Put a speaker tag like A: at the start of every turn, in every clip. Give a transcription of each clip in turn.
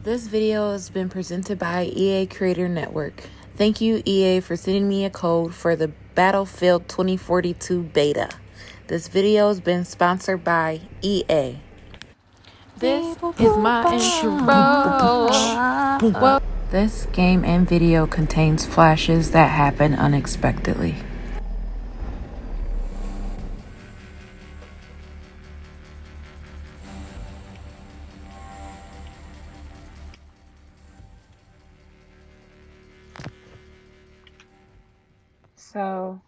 A: This video has been presented by EA Creator Network. Thank you, EA, for sending me a code for the Battlefield 2042 beta. This video has been sponsored by EA. This is my intro. This game and video contains flashes that happen unexpectedly. So,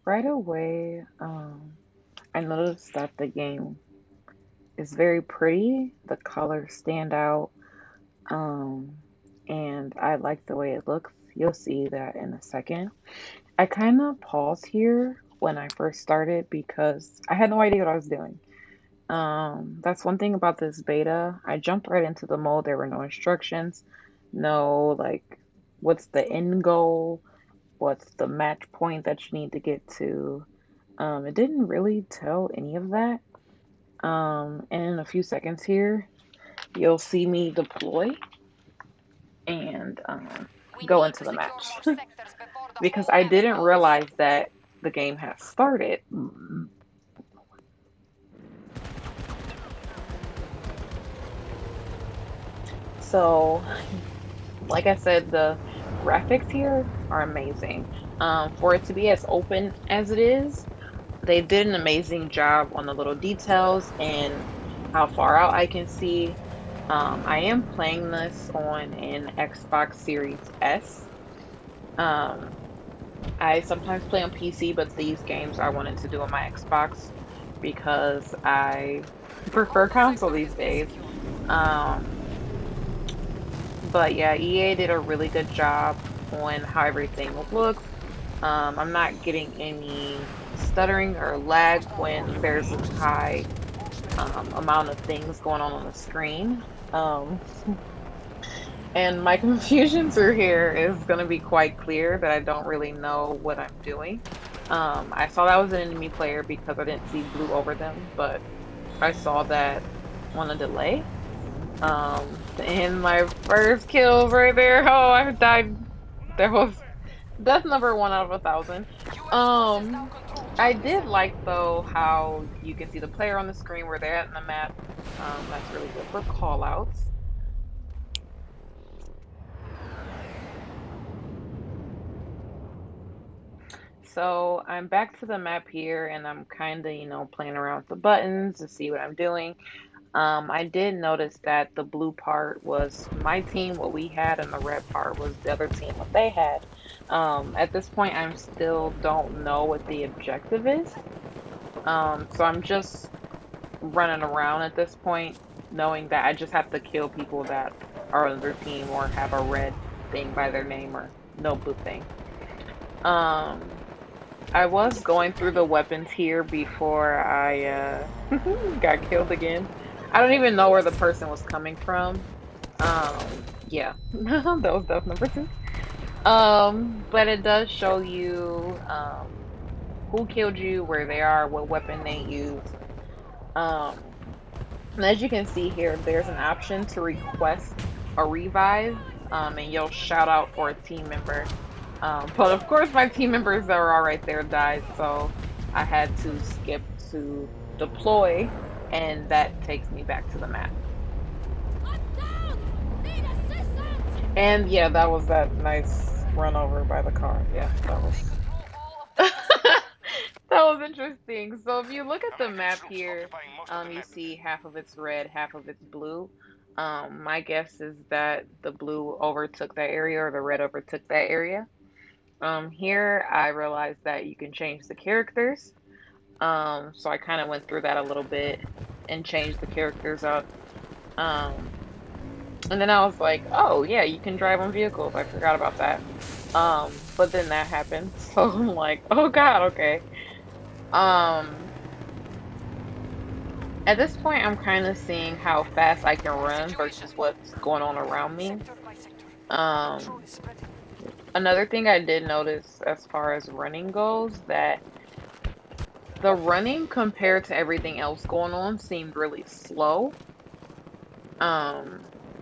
A: right away, I noticed that the game is very pretty. The colors stand out, and I like the way it looks. You'll see that in a second. I kind of paused here when I first started because I had no idea what I was doing. That's one thing about this beta. I jumped right into the mode. There were no instructions, no like, what's the end goal? What's the match point that you need to get to? It didn't really tell any of that. And in a few seconds here, you'll see me deploy and go into the match because I didn't realize that the game has started. So, like I said, the graphics here are amazing. For it to be as open as it is, they did an amazing job on the little details and how far out I can see. I am playing this on an Xbox Series S. I sometimes play on PC, but these games I wanted to do on my Xbox because I prefer console these days. But yeah, EA did a really good job on how everything looks. I'm not getting any stuttering or lag when there's a high amount of things going on the screen. And my confusion through here is going to be quite clear that I don't really know what I'm doing. I saw that was an enemy player because I didn't see blue over them, but I saw that on a delay. And my first kills right there. Oh, I died. That was death number 1 out of 1,000. I did like though how you can see the player on the screen where they're at in the map. That's really good for callouts. So I'm back to the map here and I'm kind of, playing around with the buttons to see what I'm doing. I did notice that the blue part was my team, what we had, and the red part was the other team, what they had. At this point, I still don't know what the objective is. So I'm just running around at this point, knowing that I just have to kill people that are on their team or have a red thing by their name or no blue thing. I was going through the weapons here before I got killed again. I don't even know where the person was coming from. Yeah, that was death number 2. But it does show you who killed you, where they are, what weapon they used. And as you can see here, there's an option to request a revive, and you'll shout out for a team member. But of course, my team members that were all right there died, so I had to skip to deploy, and that takes me back to the map. And yeah, that was that nice run over by the car. Yeah, that was that was interesting. So if you look at the map here, you see half of it's red, half of it's blue. My guess is that the blue overtook that area or the red overtook that area. Here I realized that you can change the characters. So I kind of went through that a little bit and changed the characters up. And then I was like, oh yeah, you can drive on vehicles. I forgot about that. But then that happened. So I'm like, oh god, okay. At this point, I'm kind of seeing how fast I can run versus what's going on around me. Another thing I did notice as far as running goes, that the running compared to everything else going on seemed really slow.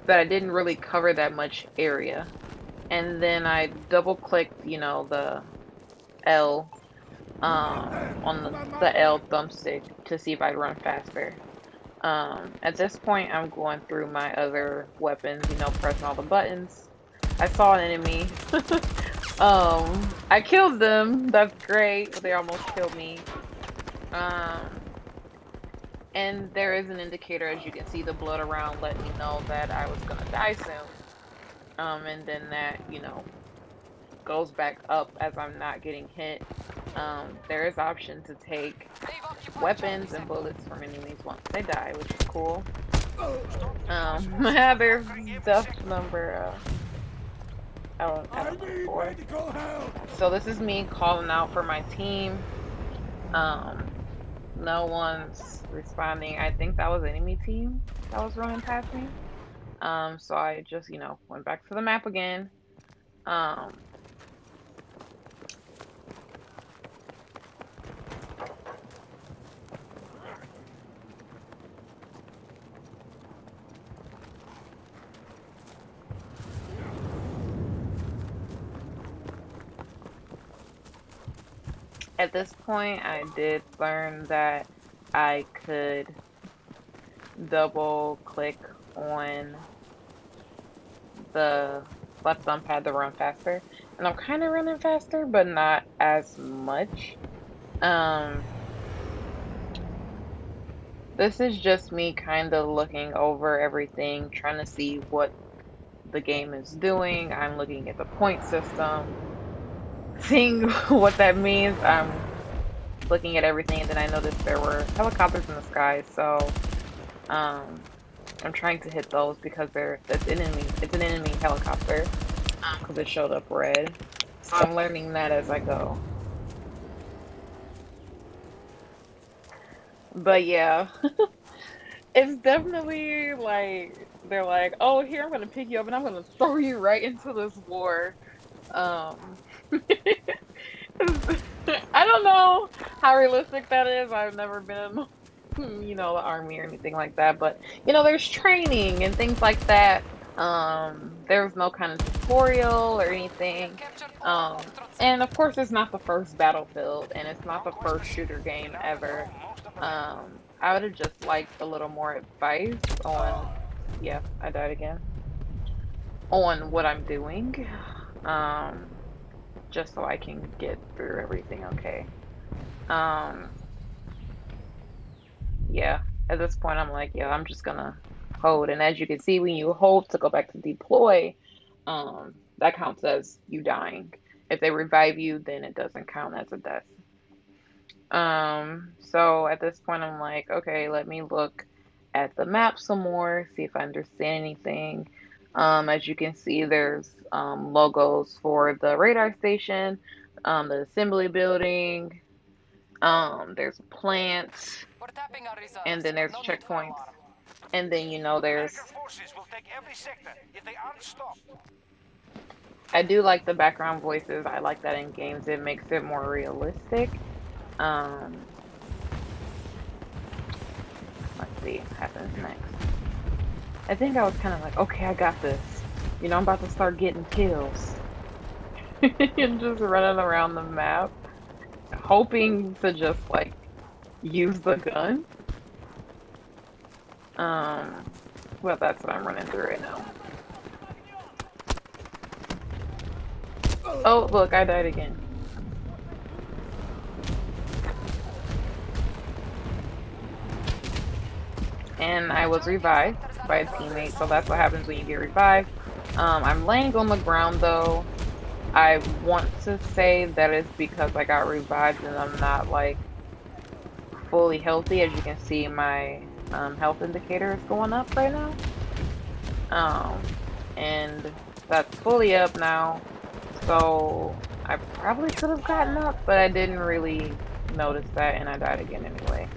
A: that I didn't really cover that much area. And then I double clicked, you know, the L on the L thumbstick to see if I'd run faster. At this point, I'm going through my other weapons, you know, pressing all the buttons. I saw an enemy. I killed them. That's great, but they almost killed me. Um, and there is an indicator, as you can see, the blood around let me know that I was gonna die soon. And then that, you know, goes back up as I'm not getting hit. There is option to take weapons and bullets from enemies once they die, which is cool. There's death number, I don't know, 4. So this is me calling out for my team. No one's responding. I think that was enemy team that was running past me. So I just, you know, went back to the map again. At this point, I did learn that I could double click on the left thumb pad to run faster. And I'm kind of running faster, but not as much. This is just me kind of looking over everything, trying to see what the game is doing. I'm looking at the point system, seeing what that means. I'm looking at everything, and then I noticed there were helicopters in the sky, so I'm trying to hit those because it's an enemy helicopter, because it showed up red. So I'm learning that as I go. But yeah, it's definitely like they're like, oh, here, I'm gonna pick you up and I'm gonna throw you right into this war. Um, I don't know how realistic that is. I've never been in, you know, the army or anything like that. But you know, there's training and things like that. There's no kind of tutorial or anything. And of course, it's not the first Battlefield, and it's not the first shooter game ever. I would have just liked a little more advice on, yeah, I died again, on what I'm doing. Just so I can get through everything okay. Yeah, at this point I'm like, yeah, I'm just gonna hold. And as you can see, when you hold to go back to deploy, that counts as you dying. If they revive you, then it doesn't count as a death. So at this point I'm like, okay, let me look at the map some more, see if I understand anything. As you can see, there's logos for the radar station, the assembly building, there's plants, and then there's checkpoints. And then, you know, I do like the background voices. I like that in games. It makes it more realistic. Let's see what happens next. I think I was kind of like, okay, I got this. You know, I'm about to start getting kills. And just running around the map, hoping to just, like, use the gun. Well, that's what I'm running through right now. Oh, look, I died again. And I was revived by a teammate, so that's what happens when you get revived. I'm laying on the ground though. I want to say that it's because I got revived and I'm not like fully healthy. As you can see, my health indicator is going up right now. And that's fully up now. So I probably could have gotten up, but I didn't really notice that and I died again anyway.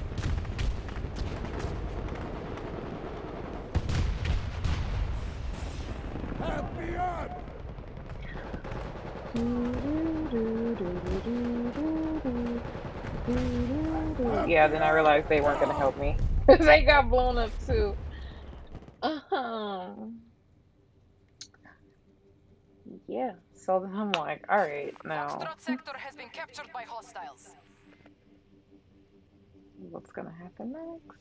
A: Yeah, then I realized they weren't gonna help me. They got blown up too. Yeah. So then I'm like, all right, now
B: Foxtrot sector has been captured by hostiles.
A: what's gonna happen next?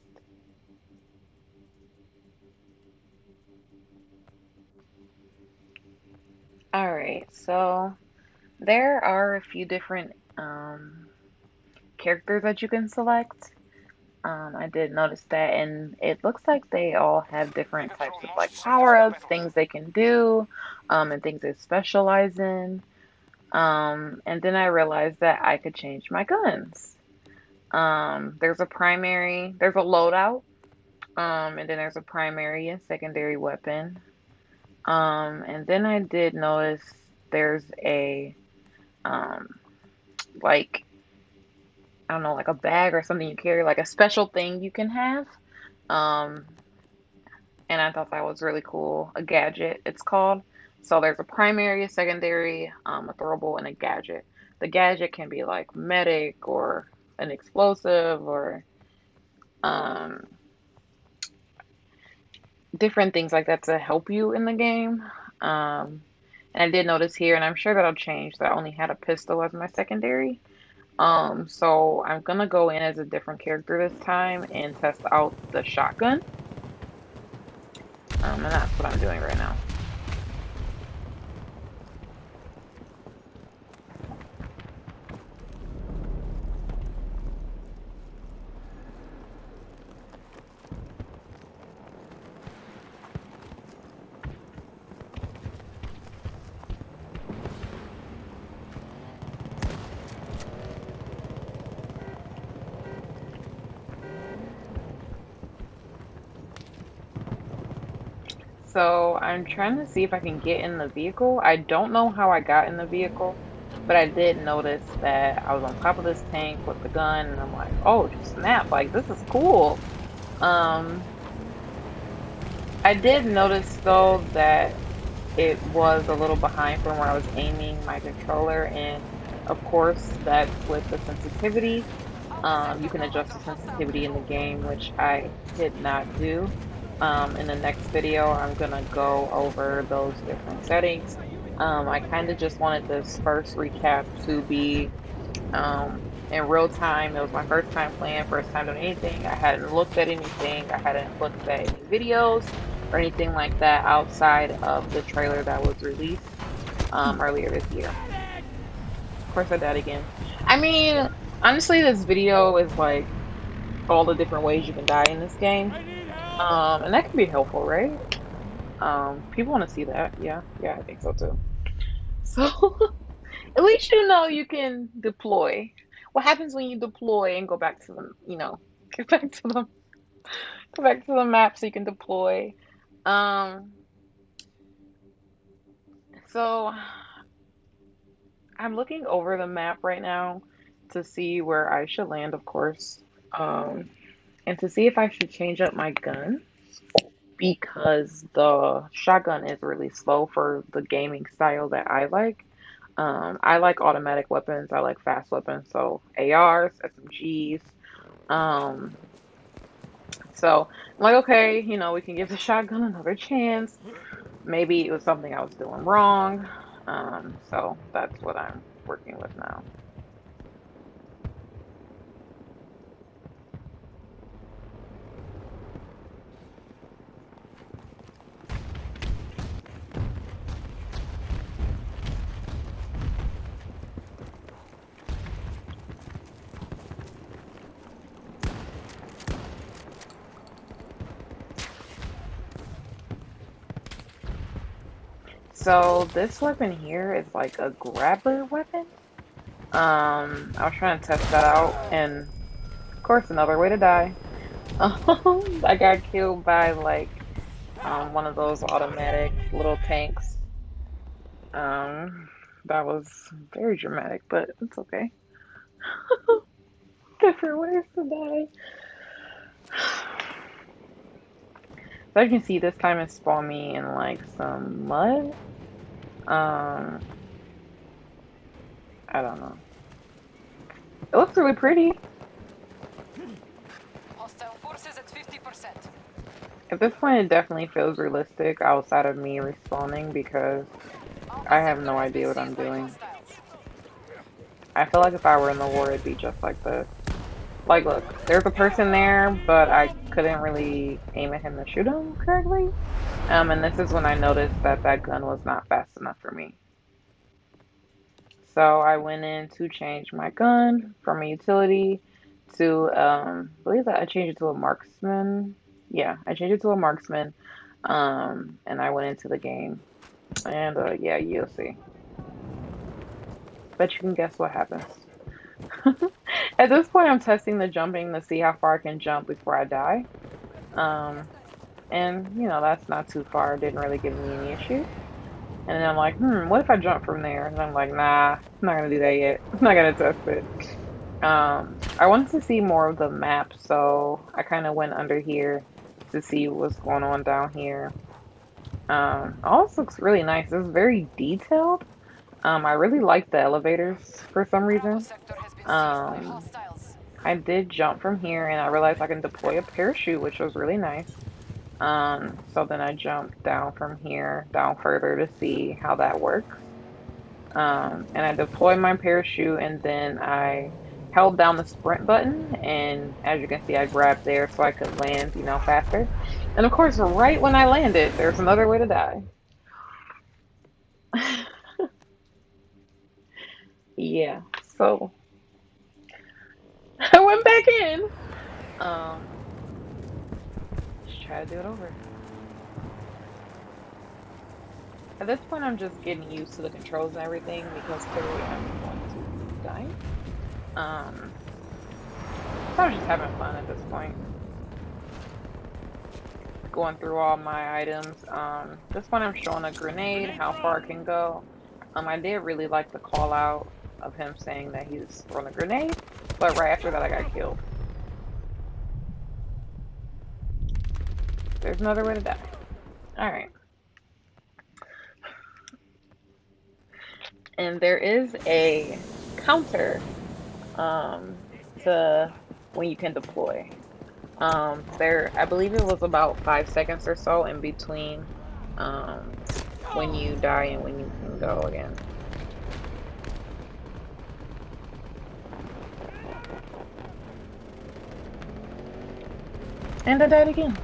A: All right. So there are a few different characters that you can select. I did notice that, and it looks like they all have different types of like power ups, things they can do, and things they specialize in. And then I realized that I could change my guns. There's a primary, there's a loadout, and then there's a primary and secondary weapon. And then I did notice there's a um, like I don't know, like a bag or something you carry, like a special thing you can have. Um, and I thought that was really cool. A gadget, it's called. So there's a primary, a secondary, a throwable, and a gadget. The gadget can be like medic or an explosive or um, different things like that to help you in the game. Um, and I did notice here, and I'm sure that'll change, that I only had a pistol as my secondary. So I'm gonna go in as a different character this time and test out the shotgun. And that's what I'm doing right now. So I'm trying to see if I can get in the vehicle. I don't know how I got in the vehicle, but I did notice that I was on top of this tank with the gun, and I'm like, oh snap, like this is cool. Um, I did notice though that it was a little behind from where I was aiming my controller, and of course that's with the sensitivity.
B: Our
A: You
B: sector
A: can
B: now
A: adjust
B: under
A: the
B: hostile
A: sensitivity in the
B: control.
A: game, which I did not do. In the next video, I'm gonna go over those different settings. I kind of just wanted this first recap to be in real time. It was my first time playing, first time doing anything. I hadn't looked at anything. I hadn't looked at any videos or anything like that outside of the trailer that was released earlier this year. Of course, I died again. I mean, honestly, this video is like all the different ways you can die in this game. And that can be helpful, right? People want to see that. Yeah, yeah, I think so too. So at least you know you can deploy. What happens when you deploy and go back to the, get back to the, go back to the map so you can deploy. Um, so I'm looking over the map right now to see where I should land, of course. Um, and to see if I should change up my gun because the shotgun is really slow for the gaming style that I like. I like automatic weapons. I like fast weapons, so ARs, SMGs. Um, so I'm like, okay, we can give the shotgun another chance. Maybe it was something I was doing wrong. So that's what I'm working with now. So this weapon here is like a grabber weapon. I was trying to test that out, and of course, another way to die. I got killed by like one of those automatic little tanks. Um, that was very dramatic, but it's okay. Different ways to die. So you can see this time it spawned me in like some mud. Um, I don't know. It looks really pretty.
B: Hostile forces at 50%.
A: At this point, it definitely feels realistic outside of me respawning because I have no idea what I'm doing. I feel like if I were in the war, it'd be just like this. Like, look, there's a person there, but I couldn't really aim at him to shoot him correctly. And this is when I noticed that that gun was not fast enough for me. So I went in to change my gun from a utility to, I believe that I changed it to a marksman. Yeah, I changed it to a marksman. And I went into the game. And, yeah, you'll see. Bet you can guess what happens. At this point, I'm testing the jumping to see how far I can jump before I die. Um, and, you know, that's not too far. It didn't really give me any issue. And then I'm like, what if I jump from there? And I'm like, nah, I'm not gonna do that yet. I'm not gonna test it. I wanted to see more of the map, so I kind of went under here to see what's going on down here. All this looks really nice. It's very detailed. I really like the elevators for some reason. I did jump from here and I realized I can deploy a parachute, which was really nice. So then I jumped down from here, down further to see how that works. And I deployed my parachute and then I held down the sprint button. And as you can see, I grabbed there so I could land, you know, faster. And of course, right when I landed, there's another way to die. Yeah, so I went back in. Let's try to do it over. At this point, I'm just getting used to the controls and everything because clearly I'm going to die. So I'm just having fun at this point. Going through all my items. This one I'm showing a grenade, how far it can go. I did really like the call out of him saying that he's throwing a grenade, but right after that I got killed. There's another way to die. Alright. And there is a counter to when you can deploy. I believe it was about 5 seconds or so in between when you die and when you can go again. And I died again.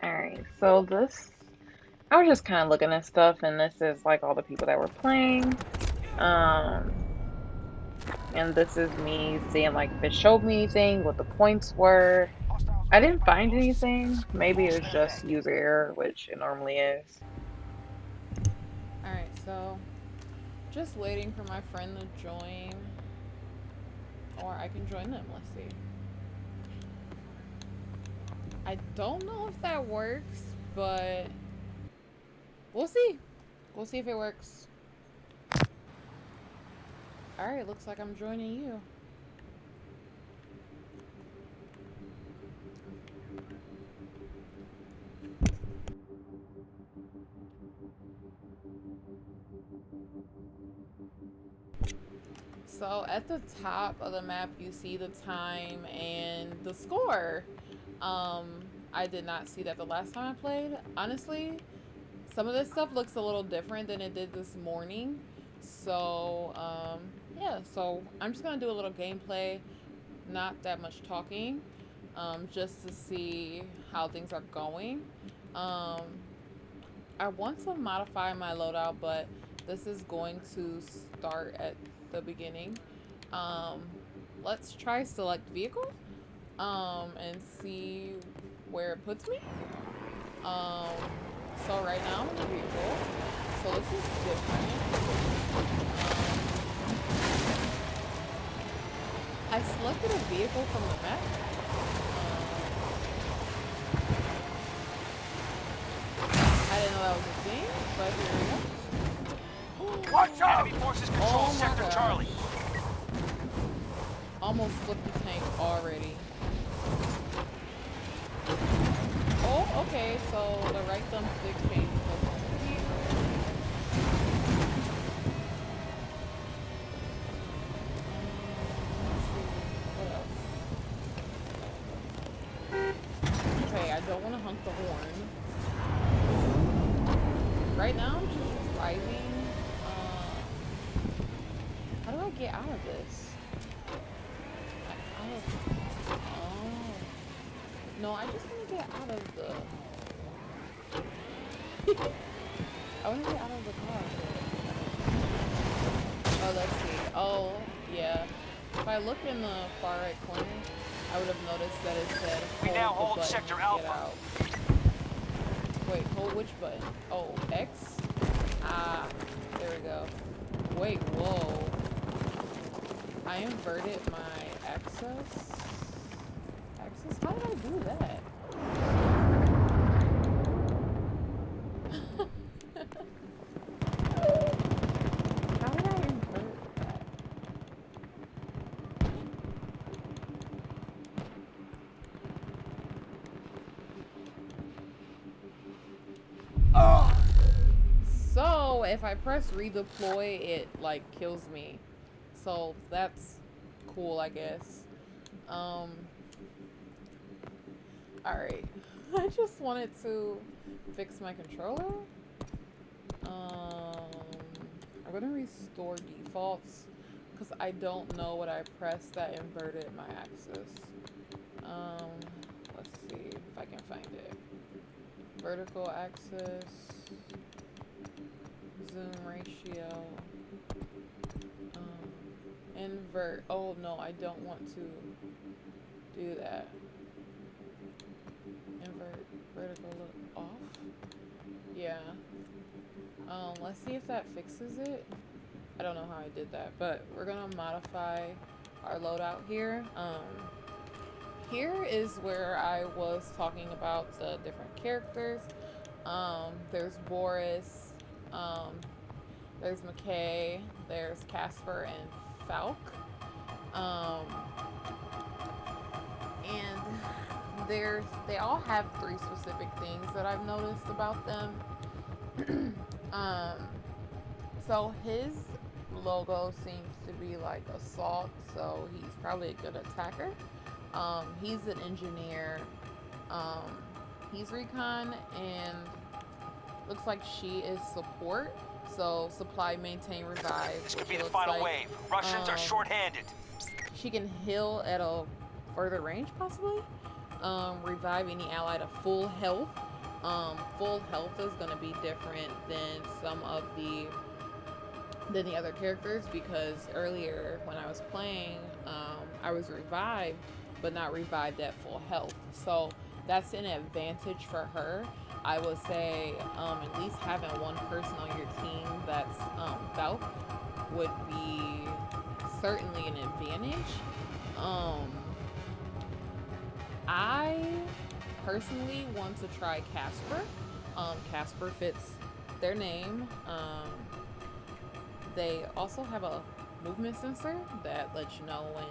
A: Alright, so this, I was just kind of looking at stuff, and this is like all the people that were playing. And this is me seeing like if it showed me anything, what the points were. I didn't find anything. Maybe it was just user error, which it normally is.
C: Alright, so just waiting for my friend to join. Or I can join them, let's see. I don't know if that works, but we'll see. We'll see if it works. Alright, looks like I'm joining you. So at the top of the map, you see the time and the score. I did not see that the last time I played. Honestly, some of this stuff looks a little different than it did this morning. So, yeah, so I'm just gonna do a little gameplay, not that much talking, just to see how things are going. I want to modify my loadout, but this is going to start at the beginning. Let's try select vehicle, and see where it puts me. So right now I'm in the vehicle, so this is different. I selected a vehicle from the map. I didn't know that was a thing, but here we go.
D: Watch out! Enemy forces control Sector
C: God.
D: Charlie.
C: almost flipped the tank already. Oh, okay, so the right thumbstick changes over here. Okay, I don't want to honk the horn. Right now, I'm just driving. How do I get out of this? Oh. No, I just want to get out of the... I want to get out of the car. Oh, let's see. Oh, yeah. If I look in the far right corner, I would have noticed that it said
D: We now
C: hold
D: hold
C: the button
D: Sector
C: to
D: Alpha.
C: get out. Wait, hold which button? Oh, X? Ah, there we go. Wait, whoa. I inverted my access? How did I do that? How did I invert that? So if I press redeploy, it like kills me. So that's cool, I guess. Alright. I just wanted to fix my controller. I'm gonna restore defaults because I don't know what I pressed that inverted my axis. Let's see if I can find it. Vertical axis, zoom ratio, invert. Oh no, I don't want to do that. Invert vertical off. Yeah. Let's see if that fixes it. I don't know how I did that, but we're gonna modify our loadout here. Here is where I was talking about the different characters. There's Boris, there's McKay, there's Casper and Falk. And they all have 3 specific things that I've noticed about them. So his logo seems to be like assault, so he's probably a good attacker. He's an engineer. He's recon, and looks like she is support. So supply, maintain, revive.
D: This could be the final wave. Russians are short-handed.
C: She can heal at a further range, possibly. Revive any ally to full health. Full health is going to be different than some of the other characters, because earlier when I was playing, I was revived, but not revived at full health. So that's an advantage for her. I would say at least having one person on your team that's Falk would be certainly an advantage. I personally want to try Casper. Casper fits their name. They also have a movement sensor that lets you know when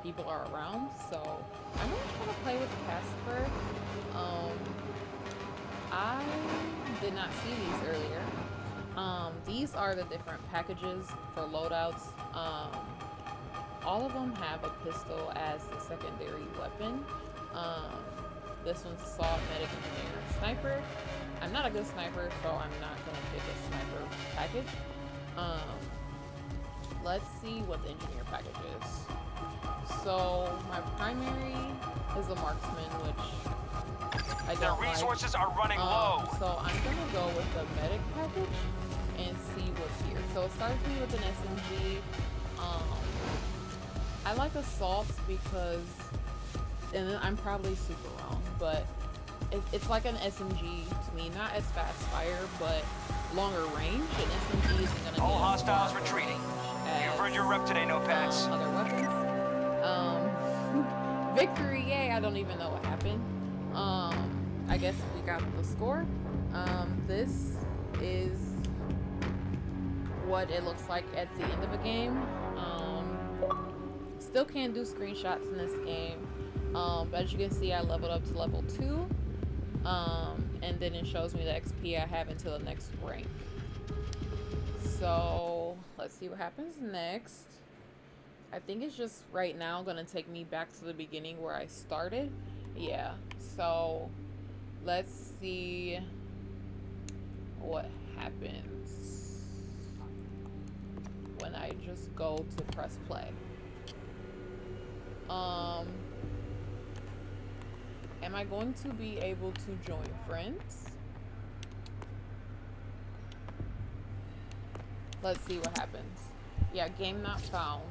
C: people are around. So I'm gonna try to play with Casper. I did not see these earlier. These are the different packages for loadouts. All of them have a pistol as the secondary weapon. This one's assault, medic, engineer, sniper. I'm not a good sniper, so I'm not gonna pick a sniper package. Let's see what the engineer package is. So my primary is a marksman, which I don't
D: Their resources are running low.
C: So I'm gonna go with the medic package and see what's here. So it starts me with an SMG. I like assaults because, and I'm probably super wrong, but it's like an SMG to me, not as fast fire, but longer range. An SMG isn't gonna
D: All
C: be
D: hostiles retreating. You've earned your rep today, no pets.
C: other weapons. Victory, yay! I don't even know what happened. I guess we got the score. This is what it looks like at the end of a game. Still can't do screenshots in this game. But as you can see, I leveled up to level 2. And then it shows me the XP I have until the next rank. So let's see what happens next. I think it's just right now gonna take me back to the beginning where I started. Yeah, so let's see what happens when I just go to press play. Am I going to be able to join friends? Let's see what happens. Yeah, game not found.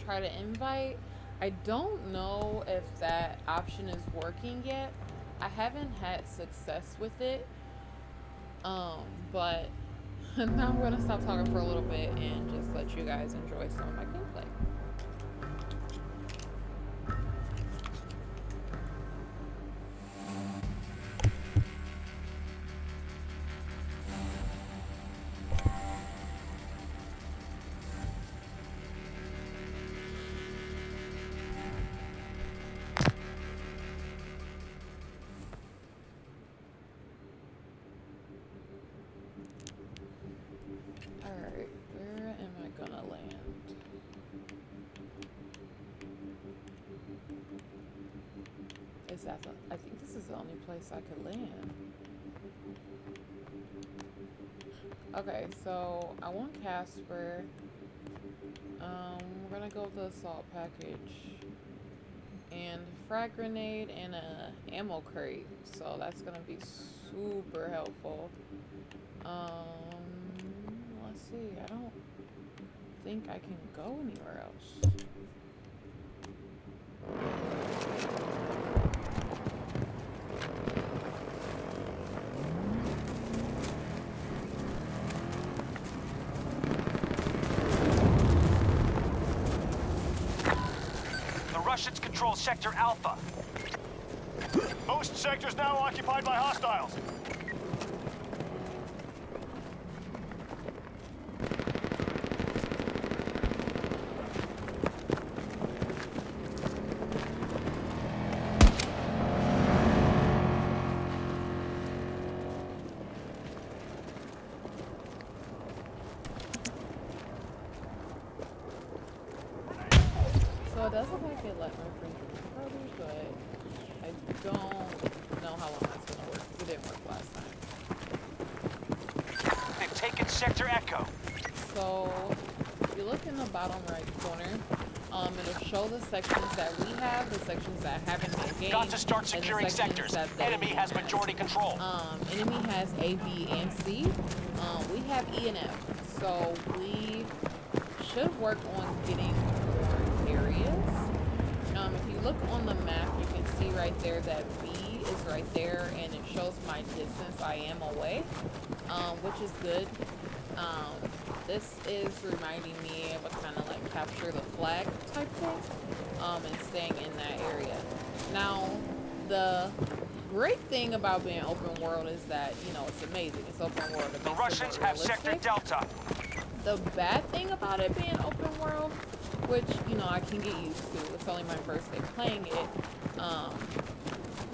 C: Try to invite. I don't know if that option is working yet. I haven't had success with it. But now I'm gonna stop talking for a little bit and just let you guys enjoy some of my gameplay. Alright, where am I gonna land? Is that the, I think this is the only place I could land. Okay, so I want Casper. We're gonna go with the assault package. And frag grenade and a ammo crate. So that's gonna be super helpful. Let's see, I don't think I can go anywhere else.
D: The Russians control Sector Alpha.
E: Most sectors now occupied by hostiles.
C: So it does look like it let my friend produce, but I don't know how long that's gonna work. It didn't work last time.
D: They've taken Sector Echo.
C: So if you look in the bottom right corner, it'll show the sections that we have, the sections that haven't been gained.
D: Got to start
C: and the
D: securing
C: sections
D: sectors.
C: that the
D: Enemy has majority control.
C: Enemy has A, B, and C. We have E and F. So we should work on getting more areas. If you look on the map, you can see right there that B is right there, and it shows my distance I am away, which is good. This is reminding me of a kind of like capture the flag type thing, and staying in that area. Now, the great thing about being open world is that, you know, it's amazing. It's open world. It
D: The
C: makes it
D: Russians
C: more
D: have Sector
C: realistic.
D: Delta.
C: The bad thing about it being open world, which, you know, I can get used to, it's only my first day playing it,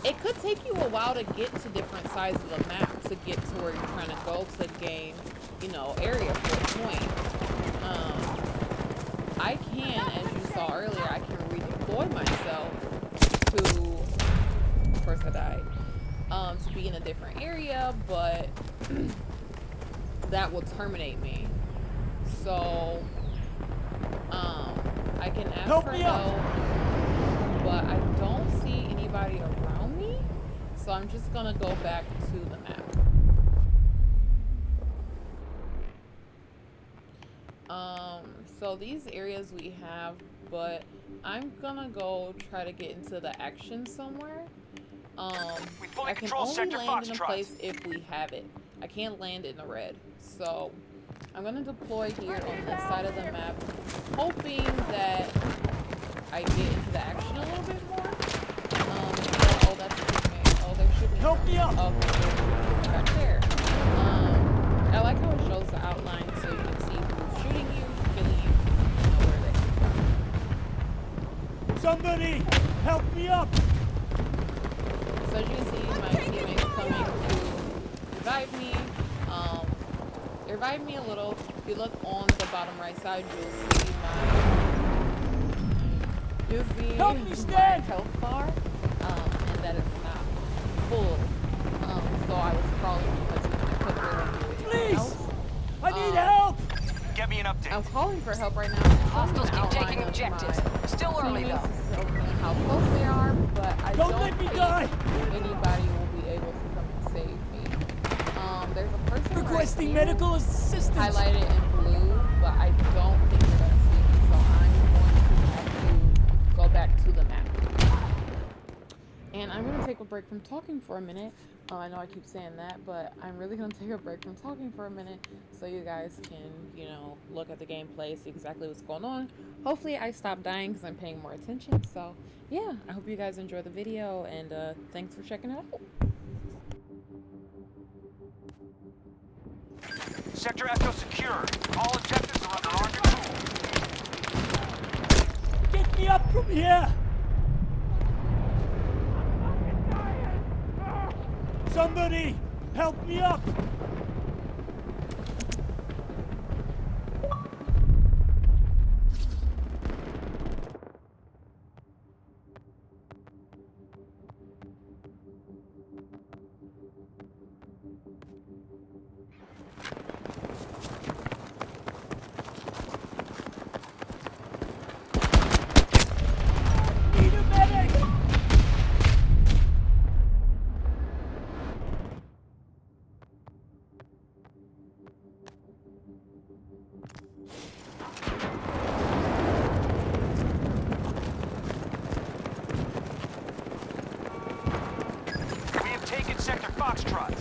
C: it could take you a while to get to different sides of the map to get to where you're trying to go to gain, you know, area for a point. I can, as you saw earlier, I can redeploy myself to, of course I died, to be in a different area, but that will terminate me. So, I can ask for help, but I don't see anybody around me, so I'm just gonna go back to the map. So these areas we have, but I'm gonna go try to get into the action somewhere.
D: We fully
C: I can
D: control
C: only
D: Sector
C: land in a
D: Foxtrot.
C: place if we have it. I can't land in the red. So I'm gonna deploy here on this side of the map, hoping that I get into the action a little bit more. Oh, that's a teammate. Oh, they're shooting.
E: Help me up!
C: Oh, back there. I like how it shows the outline so you can see who's shooting you, killing you, know where they
F: Somebody, help me up!
C: So as you can see, my teammates coming to revive me. They revived me a little. If you look on the bottom right side, you'll see
F: Help me
C: my
F: stand!
C: health bar, and that it's not full. So I was crawling because I couldn't really do anything
F: Please!
C: else.
F: I need help!
D: Get me an update.
C: I'm calling for help right now.
B: Hostiles keep
C: Outline
B: taking
C: of
B: objectives.
C: my
B: Still early
C: teammates
B: though.
C: to show me how close they are, but I
F: Don't
C: don't
F: let me
C: think
F: die!
C: anybody will be able to come and save me. There's a person
F: Requesting
C: right here
F: medical assistance!
C: highlighted in blue, but I don't think they're gonna see me, so I'm going to have to go back to the map. And I'm gonna take a break from talking for a minute. I know I keep saying that, but I'm really gonna take a break from talking for a minute so you guys can, you know, look at the gameplay, see exactly what's going on. Hopefully I stop dying because I'm paying more attention. So yeah, I hope you guys enjoy the video, and thanks for checking it out.
D: Sector Echo secure. All objectives are under our control.
F: Get me up from here! Somebody, help me up! Need a medic!
D: We have taken Sector Foxtrot.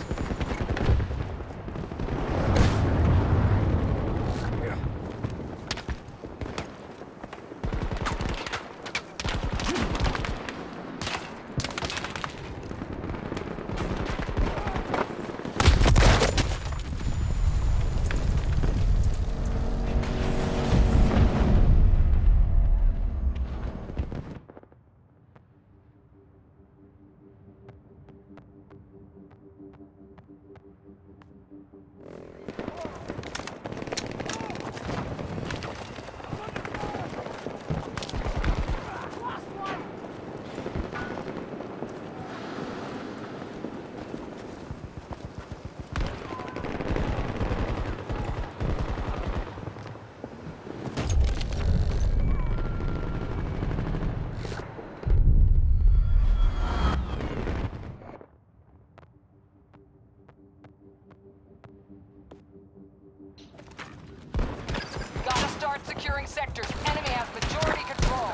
B: Gotta start securing sectors. Enemy has majority control.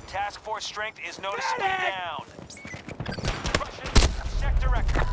D: Task force strength is noticeably
F: Medic!
D: down. Russian Sector Echo.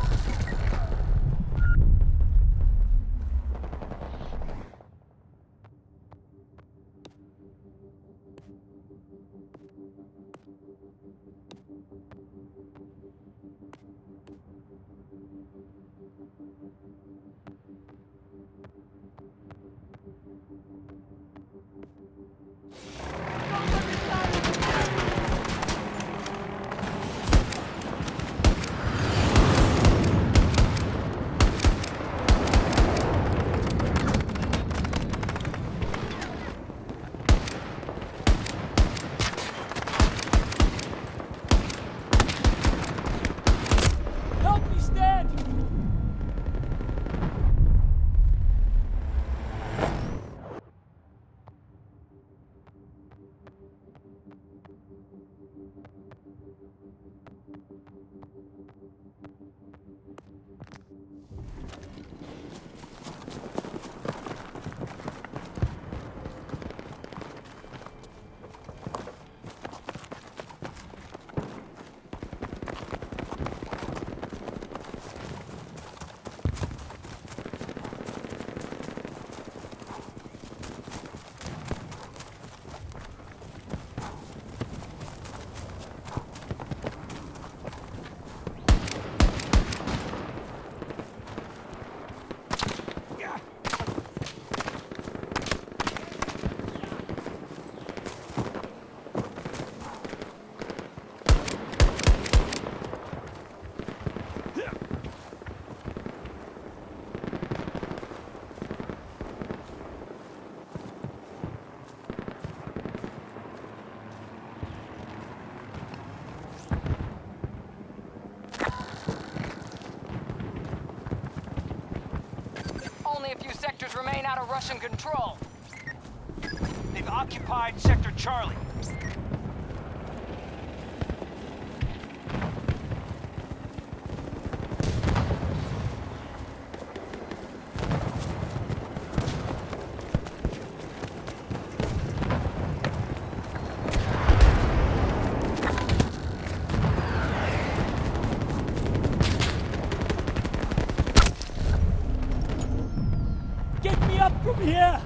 B: Russian control.
E: They've occupied Sector Charlie.
F: Get me up from here!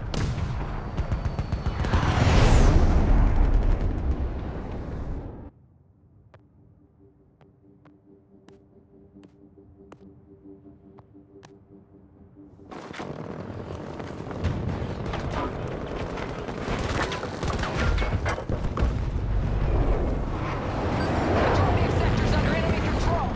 B: Majority of sectors under enemy control.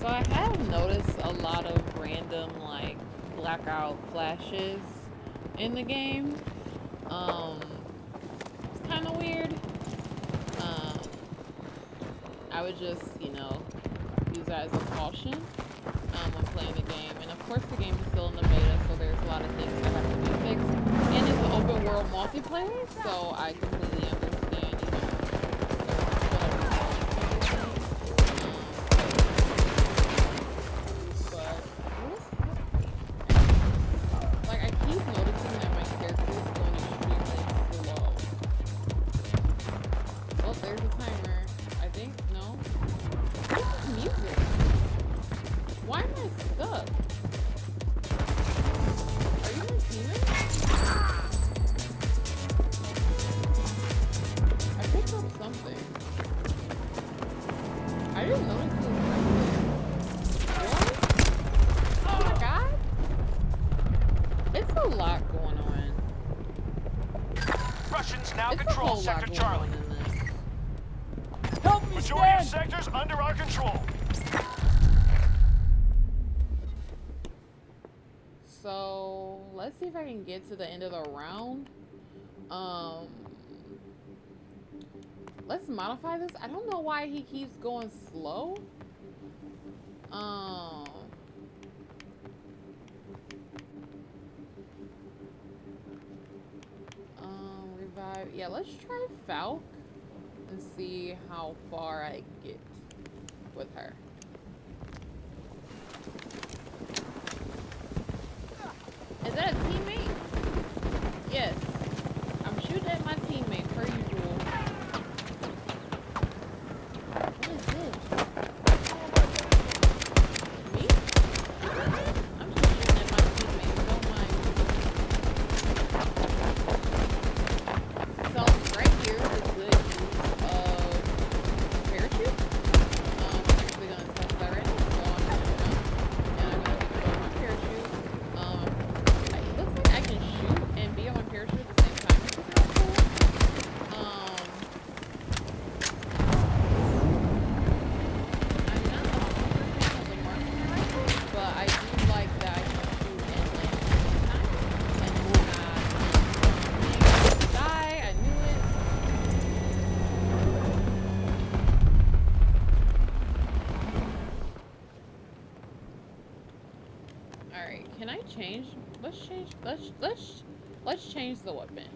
C: So I have noticed a lot of random like blackout flashes in the game. It's kind of weird. I would just, you know, use that as a caution when playing the game. And of course the game is still in the beta, so there's a lot of things that have to be fixed. And it's an open world multiplayer, so I completely understand, you know, but what is happening? Like, I keep noticing that my character is going extremely slow. Oh, there's a timer. I think, no? What's this music? Why am I stuck? Are you my teammate? I picked up something. I didn't notice it was right there. What? Oh my god! It's a lot going on.
E: Russians now
C: It's a
E: control
C: whole lot
E: Sector
C: going
E: Charlie.
C: on in this.
F: Help me,
E: Majority of
F: Stan!
E: sectors under our control.
C: So let's see if I can get to the end of the round. Let's modify this. I don't know why he keeps going slow. Revive. Yeah, let's try Falk and see how far I get with her. Is that a teammate? Yes. I'm shooting at my teammate, per usual. What is this? Me? I'm just shooting at my teammate, don't mind. So, right here is a good use of parachute. I'm actually going to test that right now. So, I'm going to shoot up, and I'm going to put on my parachute. It looks like I can shoot and be on my parachute at the same time, which is kind of cool. I'm not a super fan of the marksman rifle, but I do like that I can shoot and land at the same time. And die, I knew it. Alright, can I change? Let's change the weapon.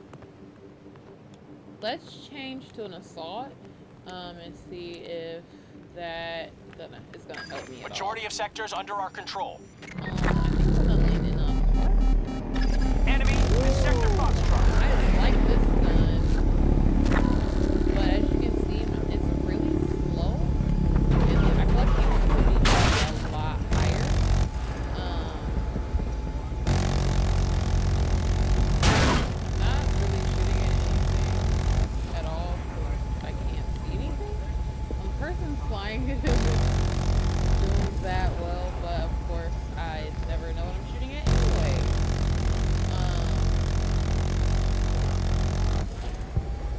C: Let's change to an assault, and see if that is gonna help me at all.
E: Majority of sectors under our control.
C: I think I'm gonna land in
E: Enemy in Sector Foxtrot.
C: I like this gun, but as you can see, it's really slow. And I feel like it could be a lot higher. Not really shooting at anything at all because I can't see anything. The person flying it isn't doing that well, but of course I never know what I'm shooting at anyway.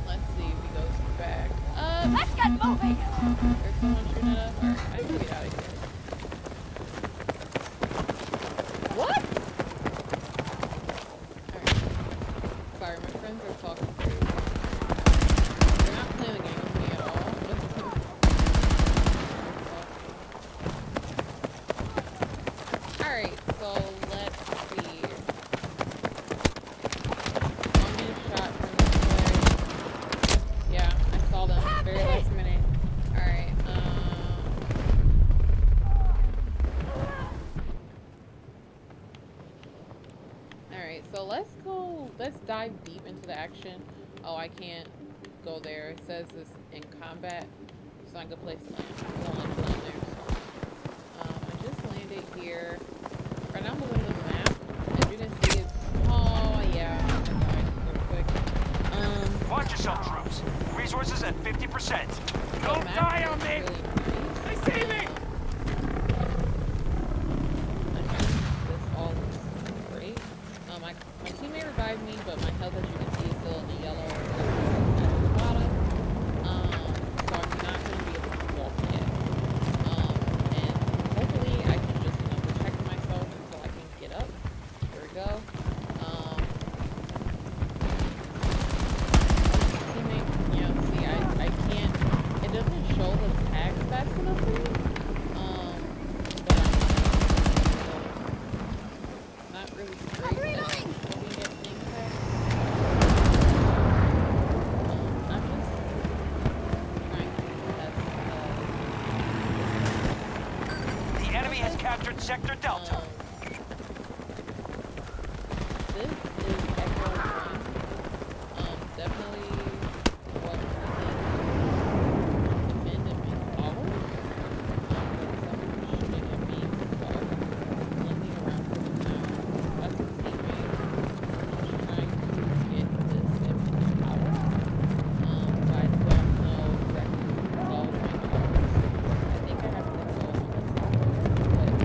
C: Let's see if he goes back.
B: Let's get moving!
C: There's someone shooting at us. Alright, I can get out of here. What? Alright. Sorry, my friends are talking through. They're not playing the game with me at all. dive deep into the action. Oh, I can't go there. It says it's in combat. It's not a good place to land. I don't like to land there. So, I just landed here. Right now I'm looking at the map. As you can see, it's... Oh, yeah. I died real quick.
D: Watch yourself, troops. Resources at 50%.
C: The
D: Don't
C: map
D: die
C: is
D: on me!
C: really nice.
D: They see me!
C: I think this all looks great. My teammate revived me, but my health, as you can see, is still in the yellow at the bottom. So I'm not going to be able to walk yet. And hopefully I can just, protect myself until I can get up. There we go. Teammate, see, I can't, it doesn't show the tags fast enough for me. But I'm not really great at looking at things fast. I'm just trying to test,
D: The enemy has captured Sector Delta.
C: this is Echo 1. Definitely what I think defend and make power. Someone shooting at me, so I'm looking around for them now. That's a teammate who's trying to get this in power. But I don't know exactly what all my powers. I think I have to go on this side,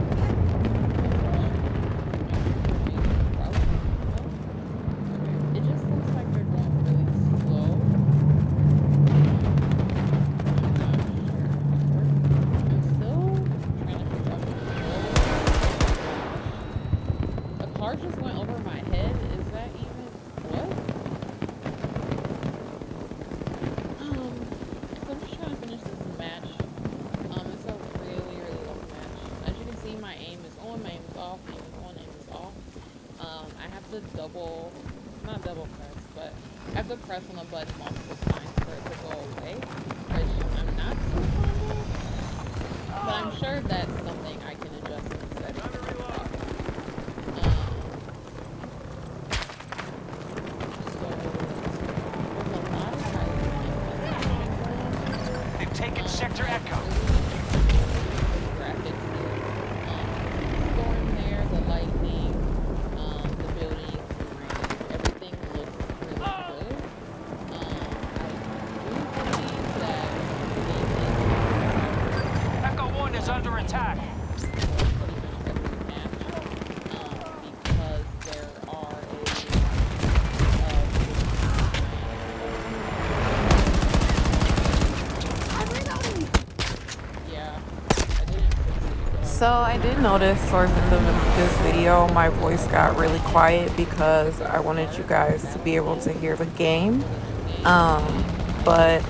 C: but it just looks like they're going really slow. I'm not sure. I'm still trying to figure out the car just went over my head. Is that even what? So I'm just trying to finish this match. It's a really, really long match. As you can see, my aim is on, my aim is off, aim is on, aim is off. I have to not double press, but I have to press on the button multiple times for it to go away, which I'm not too fond of. But I'm sure that's something I can adjust in the settings. No problem. So there's a lot of
D: They've taken Sector Echo.
C: graphics here. The storm there, the lightning, the buildings, the rain, everything looks really good. I do believe that the game
D: Echo 1 is under attack.
C: is putting out every match because there are yeah, I didn't succeed.
G: So I did notice towards the end of this video my voice got really quiet because I wanted you guys to be able to hear the game. But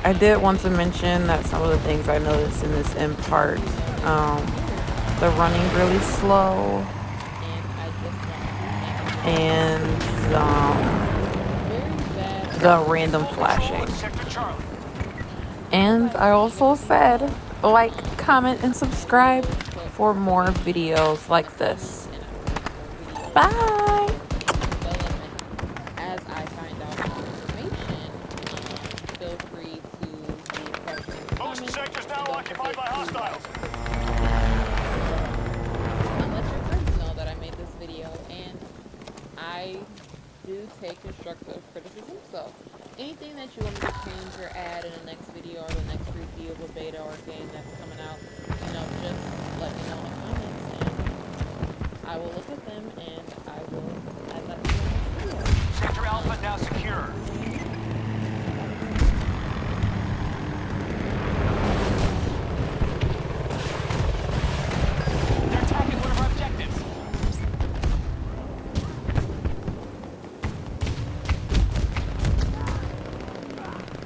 G: I did want to mention that some of the things I noticed in this end part, the running really slow and the random flashing.
D: Sector Charlie.
G: And I also said like, comment, and subscribe for more videos like this. Bye!
C: As I find out more information, feel free to leave questions and
E: Most
C: comments.
E: sectors now
C: Don't
E: occupied
C: forget
E: by
C: to,
E: hostiles.
C: let your friends know that I made this video, and I do take constructive criticism, so anything that you want me to change or add in the next video or the next review of a beta or game that's